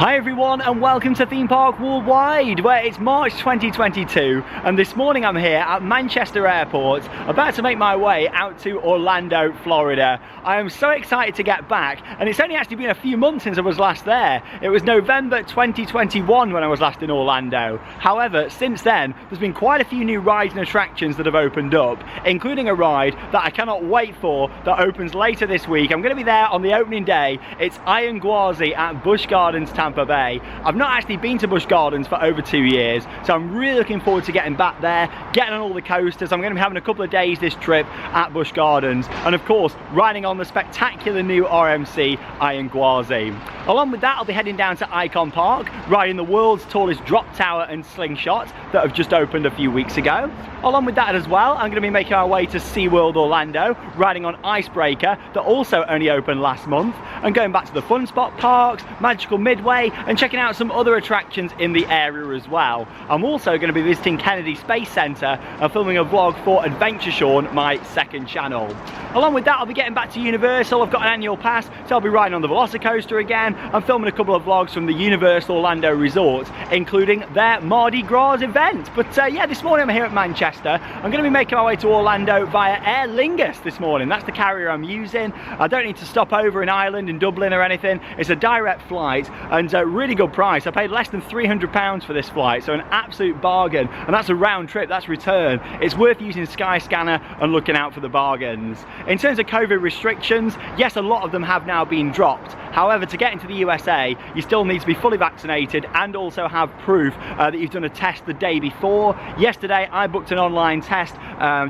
Hi everyone and welcome to Theme Park Worldwide, where it's March 2022 and this morning I'm here at Manchester Airport about to make my way out to Orlando, Florida. I am so excited to get back, and it's only actually been a few months since I was last there. It was November 2021 when I was last in Orlando. However, since then there's been quite a few new rides and attractions that have opened up, including a ride that I cannot wait for that opens later this week. I'm going to be there on the opening day. It's Aer Lingus at Busch Gardens, Tampa Bay. I've not actually been to Busch Gardens for over 2 years, so I'm really looking forward to getting back there, getting on all the coasters. I'm going to be having a couple of days this trip at Busch Gardens, and of course riding on the spectacular new RMC Aer Lingus. Along with that, I'll be heading down to Icon Park, riding the world's tallest drop tower and slingshot that have just opened a few weeks ago. Along with that as well, I'm going to be making our way to SeaWorld Orlando, riding on Icebreaker that also only opened last month, and going back to the Fun Spot parks, Magical Midway, and checking out some other attractions in the area as well. I'm also going to be visiting Kennedy Space Center and filming a vlog for Adventure Shawn, my second channel. Along with that, I'll be getting back to Universal. I've got an annual pass, so I'll be riding on the Velocicoaster again. I'm filming a couple of vlogs from the Universal Orlando Resort, including their Mardi Gras event. But yeah, this morning I'm here at Manchester. I'm going to be making my way to Orlando via Aer Lingus this morning. That's the carrier I'm using. I don't need to stop over in Ireland, in Dublin or anything. It's a direct flight and a really good price. I paid less than £300 for this flight, so an absolute bargain. And that's a round trip, that's return. It's worth using Skyscanner and looking out for the bargains. In terms of COVID restrictions, yes, a lot of them have now been dropped. However, to get into the USA, you still need to be fully vaccinated and also have proof that you've done a test the day before. Yesterday, I booked an online test,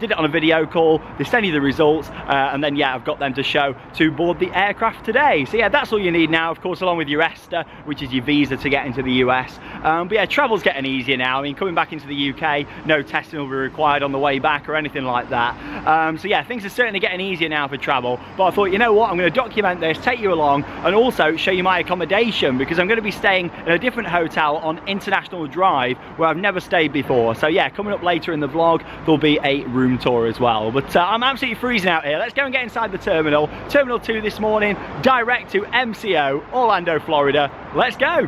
did it on a video call. They send you the results, and then yeah, I've got them to show to board the aircraft today. So yeah, that's all you need now, of course, along with your ESTA, which is your visa to get into the US. But yeah, travel's getting easier now. I mean, coming back into the UK, no testing will be required on the way back or anything like that. So yeah, things are certainly getting easier now for travel. But I thought, you know what, I'm going to document this, take you along, and also show you my accommodation, because I'm going to be staying in a different hotel on International Drive where I've never stayed before. So yeah, coming up later in the vlog, there'll be a room tour as well. But I'm absolutely freezing out here. Let's go and get inside the terminal. Terminal 2 this morning, direct to MCO, Orlando, Florida. Let's go.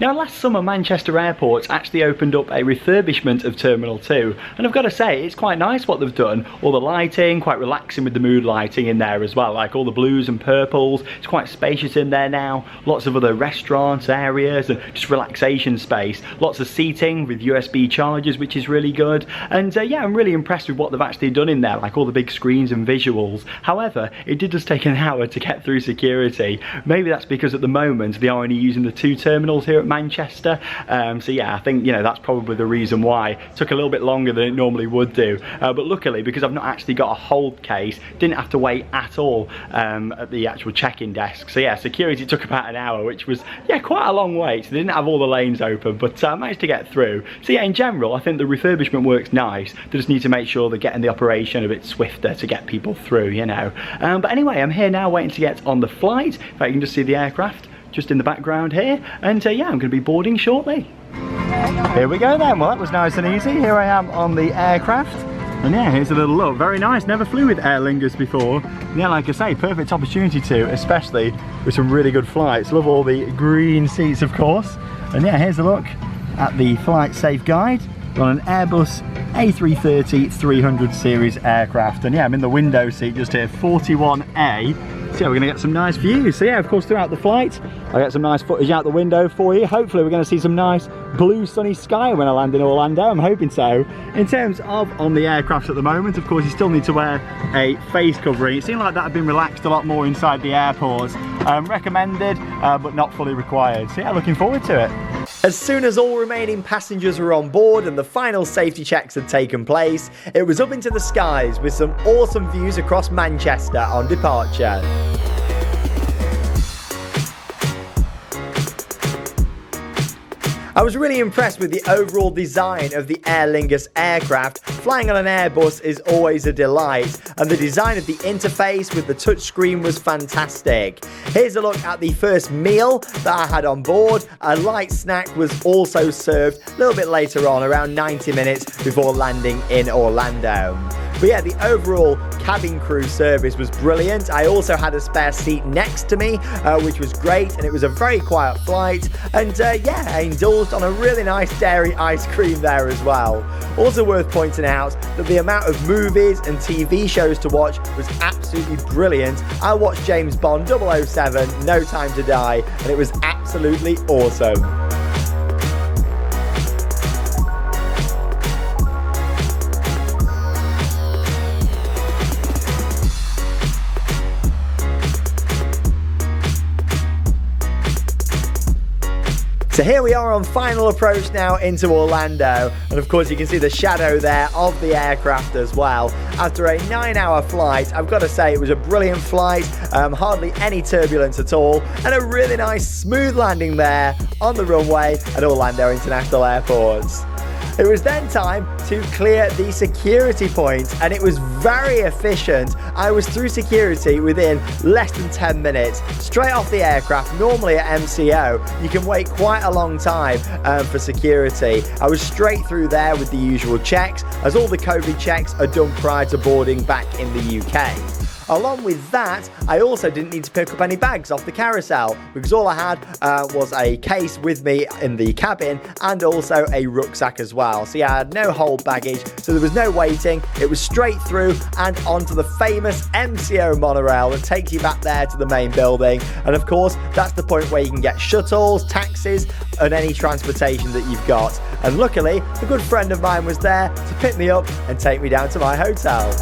Now, last summer Manchester Airport actually opened up a refurbishment of Terminal 2, and I've got to say it's quite nice what they've done. All the lighting, quite relaxing with the mood lighting in there as well, like all the blues and purples. It's quite spacious in there now, lots of other restaurants, areas, and just relaxation space. Lots of seating with USB chargers, which is really good. And yeah, I'm really impressed with what they've actually done in there, like all the big screens and visuals. However, it did just take an hour to get through security. Maybe that's because at the moment they are only using the 2 terminals here at Manchester. So yeah, I think, you know, that's probably the reason why it took a little bit longer than it normally would do. But luckily, because I've not actually got a hold case, didn't have to wait at all at the actual check-in desk. So yeah, security took about an hour, which was, yeah, quite a long wait. So they didn't have all the lanes open, but I managed to get through. So yeah, in general, I think the refurbishment works nice. They just need to make sure they're getting the operation a bit swifter to get people through, you know. But anyway, I'm here now waiting to get on the flight. If I can just see the aircraft just in the background here, and yeah, I'm going to be boarding shortly. Here we go then. Well, that was nice and easy. Here I am on the aircraft, and yeah, here's a little look. Very nice. Never flew with Aer Lingus before. Yeah, like I say, perfect opportunity to, especially with some really good flights. Love all the green seats, of course. And yeah, here's a look at the flight safe guide. We're on an Airbus A330-300 series aircraft, and yeah, I'm in the window seat just here, 41A. So yeah, we're going to get some nice views. So yeah, of course, throughout the flight, I'll get some nice footage out the window for you. Hopefully we're going to see some nice blue sunny sky when I land in Orlando. I'm hoping so. In terms of on the aircraft at the moment, of course, you still need to wear a face covering. It seemed like that had been relaxed a lot more inside the airport. Recommended, but not fully required. So yeah, looking forward to it. As soon as all remaining passengers were on board and the final safety checks had taken place, it was up into the skies with some awesome views across Manchester on departure. I was really impressed with the overall design of the Aer Lingus aircraft. Flying on an Airbus is always a delight, and the design of the interface with the touchscreen was fantastic. Here's a look at the first meal that I had on board. A light snack was also served a little bit later on, around 90 minutes before landing in Orlando. But yeah, the overall cabin crew service was brilliant. I also had a spare seat next to me, which was great, and it was a very quiet flight. And yeah, I indulged on a really nice dairy ice cream there as well. Also worth pointing out that the amount of movies and TV shows to watch was absolutely brilliant. I watched James Bond 007, No Time to Die, and it was absolutely awesome. So here we are on final approach now into Orlando, and of course you can see the shadow there of the aircraft as well. After a 9-hour flight, I've got to say it was a brilliant flight, hardly any turbulence at all, and a really nice smooth landing there on the runway at Orlando International Airport. It was then time to clear the security point, and it was very efficient. I was through security within less than 10 minutes. Straight off the aircraft, normally at MCO, you can wait quite a long time for security. I was straight through there with the usual checks, as all the COVID checks are done prior to boarding back in the UK. Along with that, I also didn't need to pick up any bags off the carousel, because all I had was a case with me in the cabin and also a rucksack as well. So yeah, I had no hold baggage, so there was no waiting. It was straight through and onto the famous MCO monorail that takes you back there to the main building. And of course, that's the point where you can get shuttles, taxis, and any transportation that you've got. And luckily, a good friend of mine was there to pick me up and take me down to my hotel.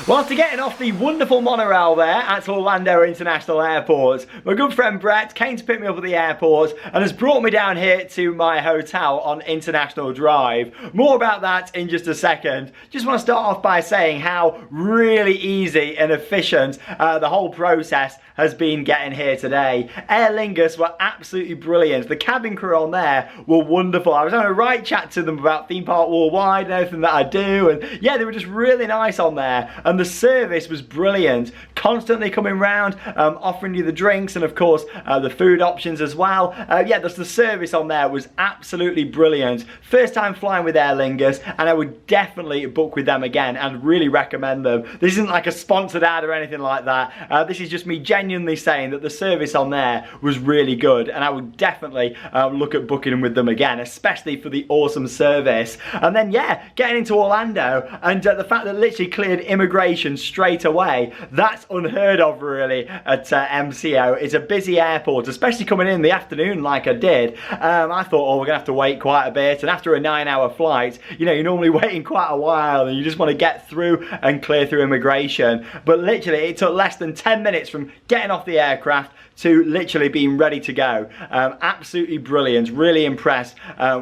Well, after getting off the wonderful monorail there at Orlando International Airport, my good friend Brett came to pick me up at the airport and has brought me down here to my hotel on International Drive. More about that in just a second. Just want to start off by saying how really easy and efficient the whole process has been getting here today. Aer Lingus were absolutely brilliant. The cabin crew on there were wonderful. I was having a right chat to them about Theme Park Worldwide and everything that I do, and yeah, they were just really nice on there. And the service was brilliant, constantly coming round, offering you the drinks and of course the food options as well. Yeah, the service on there was absolutely brilliant. First time flying with Aer Lingus, and I would definitely book with them again and really recommend them. This isn't like a sponsored ad or anything like that. This is just me genuinely saying that the service on there was really good, and I would definitely look at booking with them again, especially for the awesome service. And then yeah, getting into Orlando and the fact that it literally cleared immigration straight away, that's unheard of really at MCO. It's a busy airport, especially coming in the afternoon like I did. I thought, oh, we're gonna have to wait quite a bit, and after a 9-hour flight, you know, you're normally waiting quite a while and you just want to get through and clear through immigration. But literally it took less than 10 minutes from getting off the aircraft to literally being ready to go. Absolutely brilliant, really impressed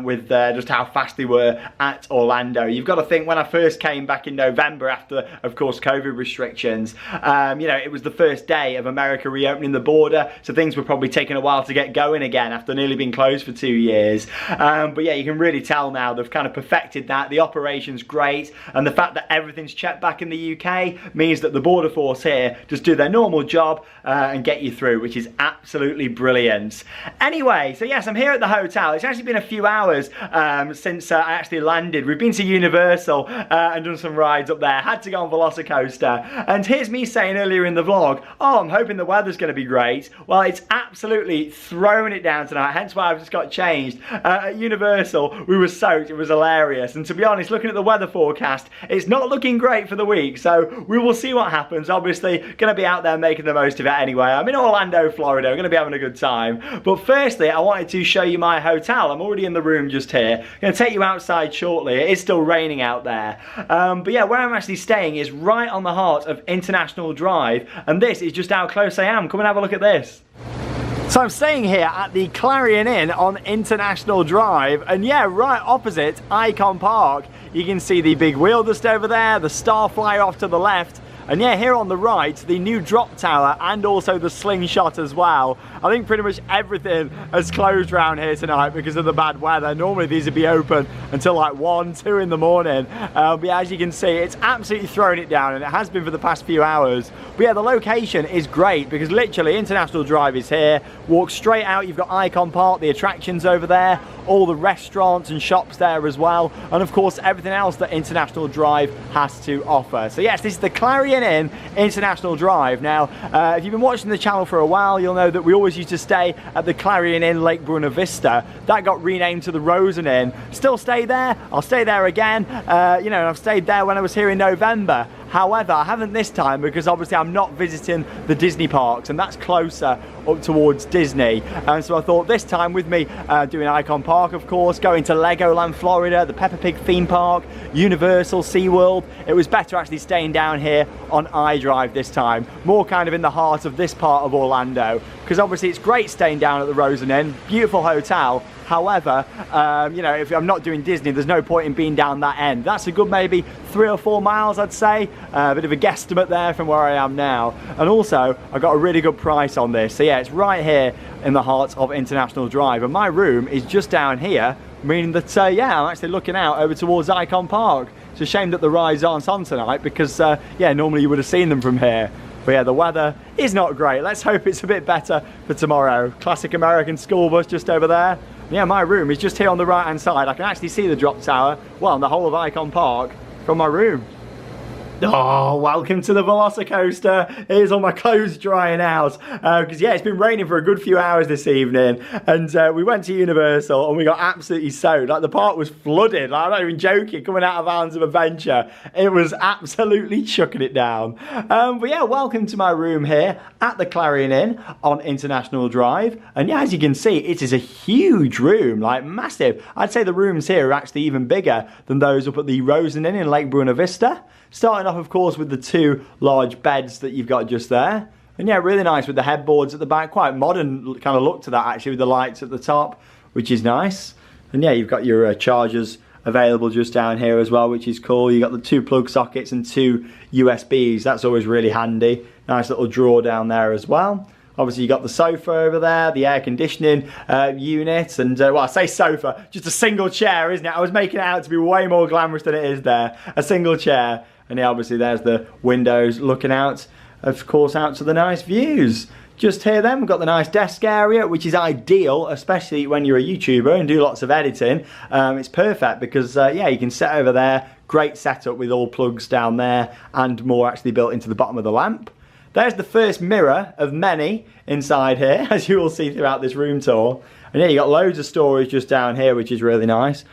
with just how fast they were at Orlando. You've got to think, when I first came back in November after, of course, COVID restrictions, you know, it was the first day of America reopening the border, so things were probably taking a while to get going again after nearly being closed for 2 years. But yeah, you can really tell now they've kind of perfected that. The operation's great, and the fact that everything's checked back in the UK means that the border force here just do their normal job and get you through, which is absolutely brilliant. Anyway, so yes, I'm here at the hotel. It's actually been a few hours since I actually landed. We've been to Universal and done some rides up there. Had to go on Velocicoaster Velocicoaster. And here's me saying earlier in the vlog, oh, I'm hoping the weather's going to be great. Well, it's absolutely thrown it down tonight, hence why I've just got changed. At Universal, we were soaked, it was hilarious. And to be honest, looking at the weather forecast, it's not looking great for the week, so we will see what happens. Obviously, going to be out there making the most of it anyway. I'm in Orlando, Florida, I'm going to be having a good time. But firstly, I wanted to show you my hotel. I'm already in the room just here. I'm going to take you outside shortly. It is still raining out there. But yeah, where I'm actually staying is right on the heart of International Drive, and this is just how close I am. Come and have a look at this. So I'm staying here at the Clarion Inn on International Drive, and yeah, right opposite Icon Park. You can see the big wheel just over there, the Starflyer off to the left, and yeah, here on the right, the new drop tower and also the slingshot as well. I think pretty much everything has closed around here tonight because of the bad weather. Normally these would be open until like 1, 2 in the morning. But yeah, as you can see, it's absolutely thrown it down, and it has been for the past few hours. But yeah, the location is great because literally International Drive is here. Walk straight out, you've got Icon Park, the attractions over there, all the restaurants and shops there as well, and of course everything else that International Drive has to offer. So yes, this is the Clarion Inn International Drive. Now, if you've been watching the channel for a while, you'll know that we always used to stay at the Clarion Inn Lake Buena Vista. That got renamed to the Rosen Inn. Still stay there, I'll stay there again. You know, I've stayed there when I was here in November. However, I haven't this time because obviously I'm not visiting the Disney parks, and that's closer up towards Disney. And so I thought this time with me doing Icon Park, of course, going to Legoland, Florida, the Peppa Pig theme park, Universal, SeaWorld, it was better actually staying down here on iDrive this time, more kind of in the heart of this part of Orlando, because obviously it's great staying down at the Rosen Inn, beautiful hotel. However, you know, if I'm not doing Disney, there's no point in being down that end. That's a good maybe 3 or 4 miles, I'd say. A bit of a guesstimate there from where I am now. And also, I got a really good price on this. So yeah, it's right here in the heart of International Drive. And my room is just down here, meaning that, yeah, I'm actually looking out over towards Icon Park. It's a shame that the rides aren't on tonight because, yeah, normally you would have seen them from here. But yeah, the weather is not great. Let's hope it's a bit better for tomorrow. Classic American school bus just over there. Yeah, my room is just here on the right hand side. I can actually see the drop tower, well, and the whole of Icon Park from my room. Oh, welcome to the Velocicoaster. Here's all my clothes drying out. Because, yeah, it's been raining for a good few hours this evening. And we went to Universal and we got absolutely soaked. Like, the park was flooded. Like, I'm not even joking, coming out of Islands of Adventure. It was absolutely chucking it down. But, yeah, welcome to my room here at the Clarion Inn on International Drive. And, yeah, as you can see, it is a huge room, like massive. I'd say the rooms here are actually even bigger than those up at the Rosen Inn in Lake Buena Vista. Starting off, of course, with the 2 large beds that you've got just there. And yeah, really nice with the headboards at the back. Quite modern kind of look to that, actually, with the lights at the top, which is nice. And yeah, you've got your chargers available just down here as well, which is cool. You've got the 2 plug sockets and 2 USBs. That's always really handy. Nice little drawer down there as well. Obviously, you got the sofa over there, the air conditioning unit, and, well, I say sofa, just a single chair, isn't it? I was making it out to be way more glamorous than it is there. A single chair. And yeah, obviously there's the windows looking out, of course, out to the nice views. Just here then, we've got the nice desk area, which is ideal, especially when you're a YouTuber and do lots of editing. It's perfect because, yeah, you can sit over there. Great setup with all plugs down there and more actually built into the bottom of the lamp. There's the first mirror of many inside here, as you will see throughout this room tour. And yeah, you got loads of storage just down here, which is really nice.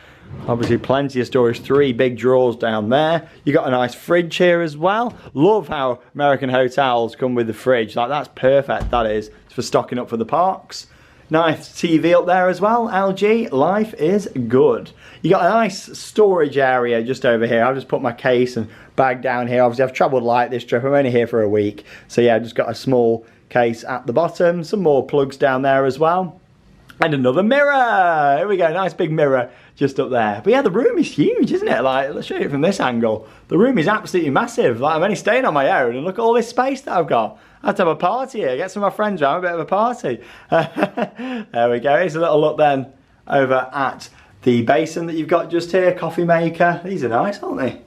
Obviously plenty of storage, 3 big drawers down there. You got a nice fridge here as well. Love how American hotels come with the fridge. Like, that's perfect, that is. It's for stocking up for the parks. Nice TV up there as well. LG, life is good. You got a nice storage area just over here. I've just put my case and bag down here. Obviously I've travelled light this trip. I'm only here for a week. So yeah, I've just got a small case at the bottom. Some more plugs down there as well. And another mirror. Here we go, nice big mirror just up there. But yeah, the room is huge, isn't it? Like, let's show you it from this angle. The room is absolutely massive. Like, I'm only staying on my own, and look at all this space that I've got. I have to have a party here. Get some of my friends around, a bit of a party. There we go. Here's a little look then over at the basin that you've got just here. Coffee maker. These are nice, aren't they?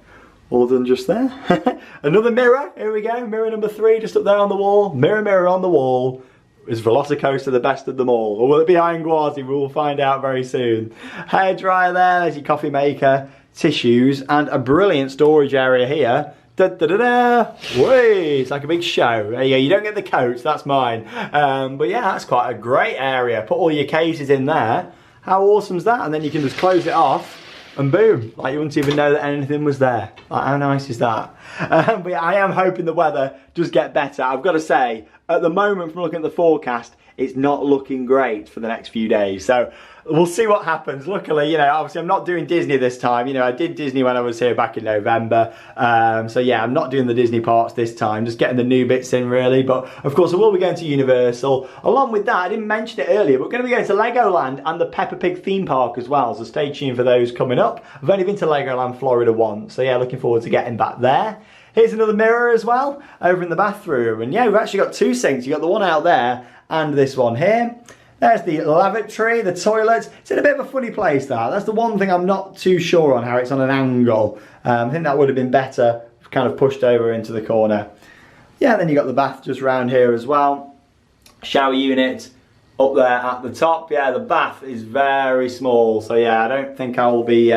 All done just there. Another mirror. Here we go. Mirror number 3 just up there on the wall. Mirror, mirror on the wall. Is Velocicoaster the best of them all? Or will it be Iron Gwazi? We will find out very soon. Hair dryer there, there's your coffee maker, tissues, and a brilliant storage area here, Da, da, da, da. Whey, it's like a big show. There you go. You don't get the coats, that's mine. But yeah, that's quite a great area. Put all your cases in there. How awesome's that? And then you can just close it off and boom, like you wouldn't even know that anything was there. Like, how nice is that? But yeah, I am hoping the weather does get better. I've got to say, at the moment, from looking at the forecast, it's not looking great for the next few days. So we'll see what happens. Luckily, you know, obviously I'm not doing Disney this time. You know, I did Disney when I was here back in November. So yeah, I'm not doing the Disney parks this time, just getting the new bits in really. But of course I will be going to Universal. Along with that, I didn't mention it earlier, but we're going to be going to Legoland and the Peppa Pig theme park as well. So stay tuned for those coming up. I've only been to Legoland Florida once. So yeah, looking forward to getting back there. Here's another mirror as well, over in the bathroom. And yeah, we've actually got two sinks. You've got the one out there and this one here. There's the lavatory, the toilets. It's in a bit of a funny place, that. That's the one thing I'm not too sure on, how it's on an angle. I think that would have been better, kind of pushed over into the corner. Yeah, then you got the bath just round here as well. Shower unit up there at the top. Yeah, the bath is very small. So yeah, I don't think I will be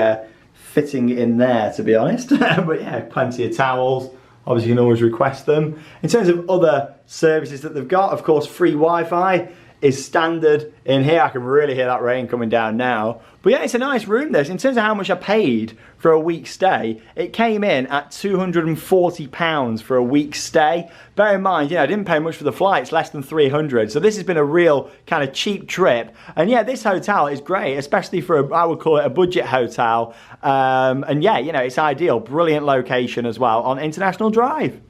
fitting in there, to be honest. But yeah, plenty of towels. Obviously you can always request them. In terms of other services that they've got, of course free Wi-Fi is standard in here. I can really hear that rain coming down now. But yeah, it's a nice room this. In terms of how much I paid for a week's stay, it came in at £240 for a week's stay. Bear in mind, you know, I didn't pay much for the flights, less than 300. So this has been a real kind of cheap trip. And yeah, this hotel is great, especially for, I would call it a budget hotel. And yeah, you know, it's ideal. Brilliant location as well on International Drive.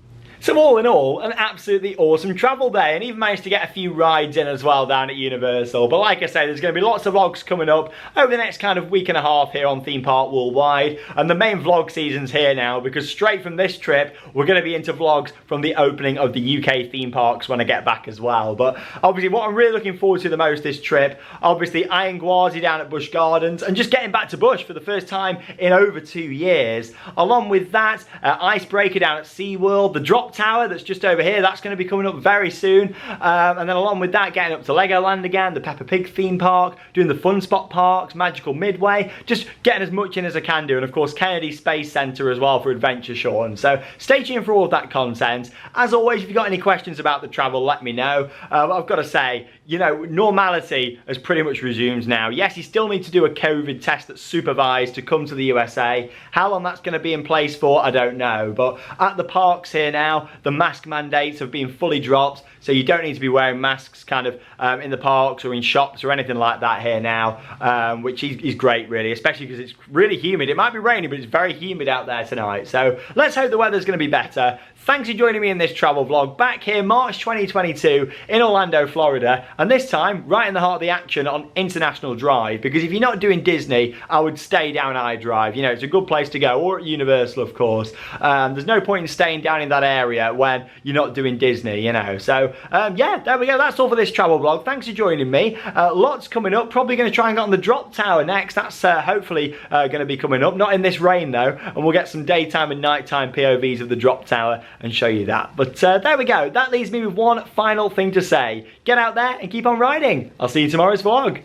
So all in all, an absolutely awesome travel day, and even managed to get a few rides in as well down at Universal. But like I say, there's going to be lots of vlogs coming up over the next kind of week and a half here on Theme Park Worldwide, and the main vlog season's here now, because straight from this trip, we're going to be into vlogs from the opening of the UK theme parks when I get back as well. But obviously what I'm really looking forward to the most this trip, obviously Iron Gwazi down at Busch Gardens, and just getting back to Busch for the first time in over 2 years. Along with that, Icebreaker down at SeaWorld, the Drop Tower that's just over here, that's going to be coming up very soon. And then along with that, getting up to Legoland again, the Peppa Pig theme park, doing the Fun Spot parks, Magical Midway, just getting as much in as I can do. And of course, Kennedy Space Centre as well for Adventure Sean. So stay tuned for all of that content. As always, if you've got any questions about the travel, let me know. I've got to say, you know, normality has pretty much resumed now. Yes, you still need to do a COVID test that's supervised to come to the USA. How long that's going to be in place for, I don't know. But at the parks here now, the mask mandates have been fully dropped, so you don't need to be wearing masks kind of in the parks or in shops or anything like that here now, which is great really, especially because it's really humid. It might be raining, but it's very humid out there tonight. So let's hope the weather's going to be better. Thanks for joining me in this travel vlog back here March 2022 in Orlando, Florida, and this time right in the heart of the action on International Drive, because if you're not doing Disney, I would stay down I Drive. You know, it's a good place to go, or at Universal of course. There's no point in staying down in that area when you're not doing Disney, you know. So yeah, there we go, that's all for this travel vlog. Thanks for joining me. Lots coming up, probably going to try and get on the Drop Tower next. That's hopefully going to be coming up, not in this rain though, and we'll get some daytime and nighttime POVs of the Drop Tower and show you that. But there we go, that leaves me with one final thing to say. Get out there and keep on riding. I'll see you tomorrow's vlog.